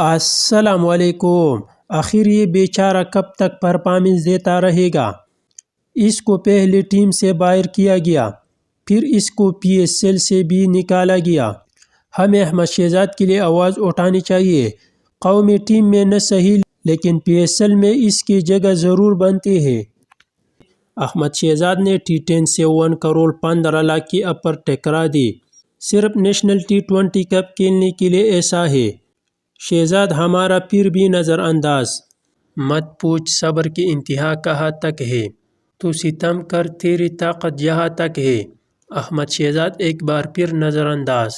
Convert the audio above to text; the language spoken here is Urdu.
السلام علیکم۔ آخر یہ بیچارہ کب تک پرفارمنس دیتا رہے گا؟ اس کو پہلے ٹیم سے باہر کیا گیا، پھر اس کو پی ایس ایل سے بھی نکالا گیا۔ ہمیں احمد شہزاد کے لیے آواز اٹھانی چاہیے۔ قومی ٹیم میں نہ صحیح لیکن پی ایس ایل میں اس کی جگہ ضرور بنتی ہے۔ احمد شہزاد نے T10 سے 1 کروڑ 15 لاکھ کی آفر ٹھکرا دی۔ صرف نیشنل T20 کپ کھیلنے کے لیے ایسا ہے۔ شہزاد ہمارا پھر بھی نظر انداز۔ مت پوچھ صبر کی انتہا کہاں تک ہے، تو ستم کر تیری طاقت جہاں تک ہے۔ احمد شہزاد ایک بار پھر نظر انداز۔